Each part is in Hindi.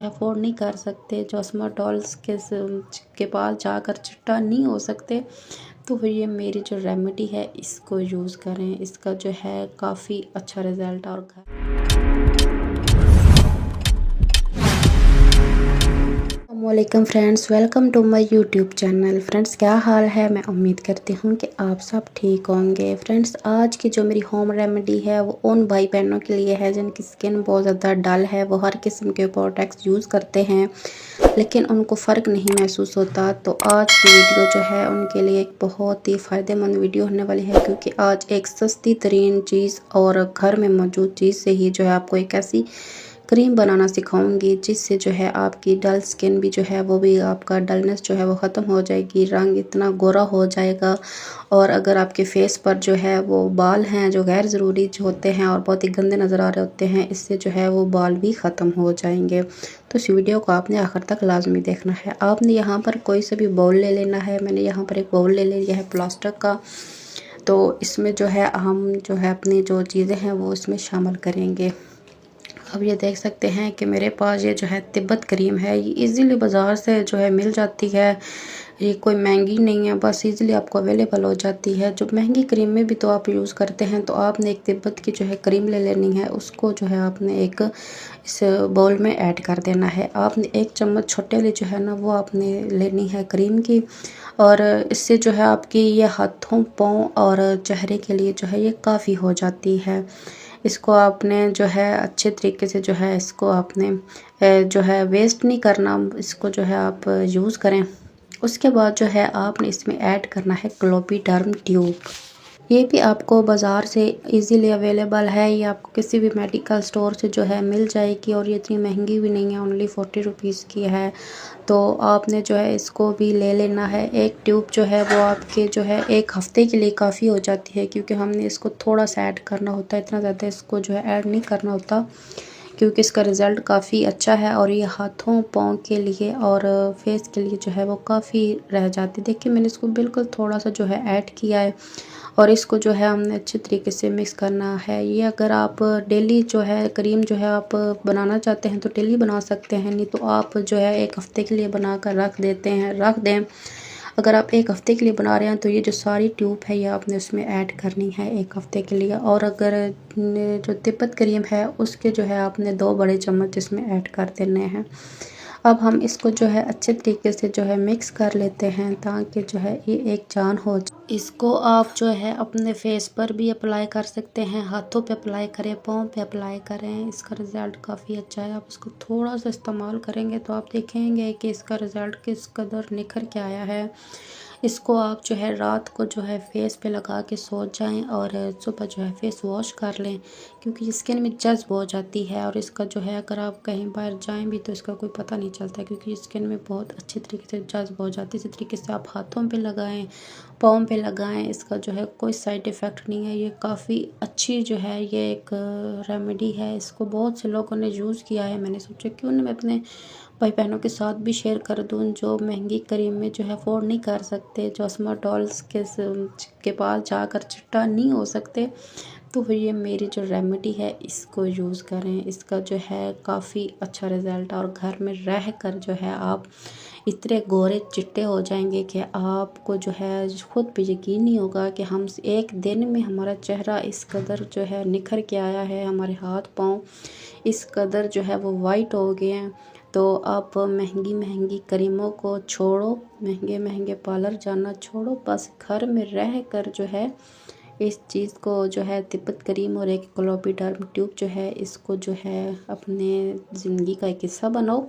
अफोर्ड नहीं कर सकते, जॉस्मा डॉल्स के पास जाकर चिट्टा नहीं हो सकते, तो फिर ये मेरी जो रेमेडी है इसको यूज़ करें। इसका जो है काफ़ी अच्छा रिज़ल्ट और अस्सलामुअलैकुम friends, welcome to my YouTube channel. Friends, क्या हाल है? मैं उम्मीद करती हूँ कि आप सब ठीक होंगे। फ्रेंड्स, आज की जो मेरी होम रेमेडी है वो उन भाई बहनों के लिए है जिनकी स्किन बहुत ज़्यादा डल है। वो हर किस्म के प्रोडक्ट्स यूज़ करते हैं लेकिन उनको फ़र्क नहीं महसूस होता। तो आज की वीडियो जो है उनके लिए एक बहुत ही फ़ायदेमंद वीडियो होने वाली है, क्योंकि आज एक सस्ती तरीन चीज़ और घर में मौजूद चीज़ से ही जो है आपको एक ऐसी क्रीम बनाना सिखाऊंगी जिससे जो है आपकी डल स्किन भी जो है वो भी आपका डलनेस जो है वो ख़त्म हो जाएगी, रंग इतना गोरा हो जाएगा। और अगर आपके फेस पर जो है वो बाल हैं जो गैर ज़रूरी जो होते हैं और बहुत ही गंदे नज़र आ रहे होते हैं, इससे जो है वो बाल भी ख़त्म हो जाएंगे। तो इस वीडियो को आपने आखिर तक लाजमी देखना है। आपने यहाँ पर कोई सा भी बाउल ले लेना है। मैंने यहाँ पर एक बाउल ले लिया है प्लास्टिक का। तो इसमें जो है हम जो है अपनी जो चीज़ें हैं वो इसमें शामिल करेंगे। अब ये देख सकते हैं कि मेरे पास ये जो है तिब्बत क्रीम है, ये इजीली बाज़ार से जो है मिल जाती है। ये कोई महंगी नहीं है, बस इजीली आपको अवेलेबल हो जाती है। जो महंगी क्रीम में भी तो आप यूज़ करते हैं, तो आपने एक तिब्बत की जो है क्रीम ले लेनी है। उसको जो है आपने एक इस बाउल में ऐड कर देना है। आपने एक चम्मच छोटे वाली जो है ना वो आपने लेनी है क्रीम की, और इससे जो है आपकी ये हाथों पाँव और चेहरे के लिए जो है ये काफ़ी हो जाती है। इसको आपने जो है अच्छे तरीके से जो है इसको आपने जो है वेस्ट नहीं करना, इसको जो है आप यूज़ करें। उसके बाद जो है आपने इसमें ऐड करना है क्लोपीडर्म ट्यूब। ये भी आपको बाज़ार से इजीली अवेलेबल है, ये आपको किसी भी मेडिकल स्टोर से जो है मिल जाएगी, और ये इतनी महंगी भी नहीं है, ओनली 40 रुपीज़ की है। तो आपने जो है इसको भी ले लेना है। एक ट्यूब जो है वो आपके जो है एक हफ़्ते के लिए काफ़ी हो जाती है, क्योंकि हमने इसको थोड़ा सा ऐड करना होता है, इतना ज़्यादा इसको जो है ऐड नहीं करना होता, क्योंकि इसका रिज़ल्ट काफ़ी अच्छा है। और ये हाथों पाँव के लिए और फेस के लिए जो है वो काफ़ी रह जाती है। देखिए, मैंने इसको बिल्कुल थोड़ा सा जो है ऐड किया है, और इसको जो है हमने अच्छे तरीके से मिक्स करना है। ये अगर आप डेली जो है क्रीम जो है आप बनाना चाहते हैं तो डेली बना सकते हैं, नहीं तो आप जो है एक हफ़्ते के लिए बना कर रख दें। अगर आप एक हफ़्ते के लिए बना रहे हैं तो ये जो सारी ट्यूब है ये आपने उसमें ऐड करनी है एक हफ़्ते के लिए। और अगर जो तिब्बत क्रीम है उसके जो है आपने 2 बड़े चम्मच इसमें ऐड कर देने हैं। अब हम इसको जो है अच्छे तरीके से जो है मिक्स कर लेते हैं, ताकि जो है ये एक जान हो जाए। इसको आप जो है अपने फेस पर भी अप्लाई कर सकते हैं, हाथों पे अप्लाई करें, पाँव पे अप्लाई करें। इसका रिज़ल्ट काफ़ी अच्छा है। आप इसको थोड़ा सा इस्तेमाल करेंगे तो आप देखेंगे कि इसका रिज़ल्ट किस कदर निखर के आया है। इसको आप जो है रात को जो है फेस पे लगा के सो जाएं और सुबह जो है फेस वॉश कर लें, क्योंकि स्किन में जज़्ब हो जाती है। और इसका जो है अगर आप कहीं बाहर जाएं भी तो इसका कोई पता नहीं चलता, क्योंकि स्किन में बहुत अच्छे तरीके से जज़्ब हो जाती है। इसी तरीके से आप हाथों पे लगाएं, पाँव पे लगाएं, इसका जो है कोई साइड इफ़ेक्ट नहीं है। ये काफ़ी अच्छी जो है ये एक रेमेडी है। इसको बहुत से लोगों ने यूज़ किया है। मैंने सोचा क्यों ना मैं अपने भाई बहनों के साथ भी शेयर कर दूं, जो महंगी क्रीम में जो है अफोर्ड नहीं कर सकते, जॉस्मा डॉल्स के पास जाकर चिट्टा नहीं हो सकते, तो फिर ये मेरी जो रेमेडी है इसको यूज़ करें। इसका जो है काफ़ी अच्छा रिज़ल्ट, और घर में रह कर जो है आप इतने गोरे चिट्टे हो जाएंगे कि आपको जो है खुद पे यकीन नहीं होगा कि हम एक दिन में हमारा चेहरा इस कदर जो है निखर के आया है, हमारे हाथ पाँव इस कदर जो है वो वाइट हो गए हैं। तो आप महंगी महंगी क्रीमों को छोड़ो, महंगे महंगे पार्लर जाना छोड़ो, बस घर में रह कर जो है इस चीज़ को जो है तिब्बत क्रीम और एक क्लोपीडर्म ट्यूब जो है इसको जो है अपने ज़िंदगी का एक हिस्सा बनाओ,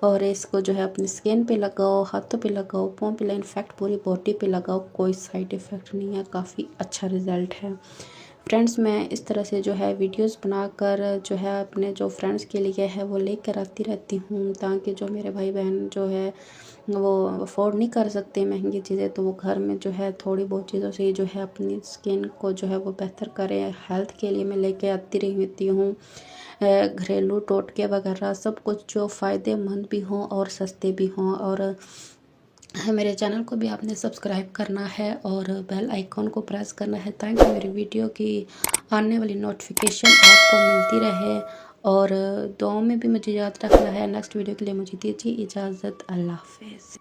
और इसको जो है अपनी स्किन पे लगाओ, हाथों पे लगाओ, पाँव पे, इनफैक्ट पूरी बॉडी पे लगाओ। कोई साइड इफ़ेक्ट नहीं है, काफ़ी अच्छा रिज़ल्ट है। फ्रेंड्स, मैं इस तरह से जो है वीडियोस बनाकर जो है अपने जो फ्रेंड्स के लिए है वो लेकर आती रहती हूँ, ताकि जो मेरे भाई बहन जो है वो अफोर्ड नहीं कर सकते महंगी चीज़ें, तो वो घर में जो है थोड़ी बहुत चीज़ों से जो है अपनी स्किन को जो है वो बेहतर करें। हेल्थ के लिए मैं लेके आती रहती हूँ घरेलू टोटके वगैरह, सब कुछ जो फ़ायदेमंद भी हों और सस्ते भी हों। और मेरे चैनल को भी आपने सब्सक्राइब करना है और बेल आइकॉन को प्रेस करना है, ताकि मेरी वीडियो की आने वाली नोटिफिकेशन आपको मिलती रहे। और दुआओं में भी मुझे याद रखना है। नेक्स्ट वीडियो के लिए मुझे दीजिए इजाज़त। अल्लाह हाफ़िज़।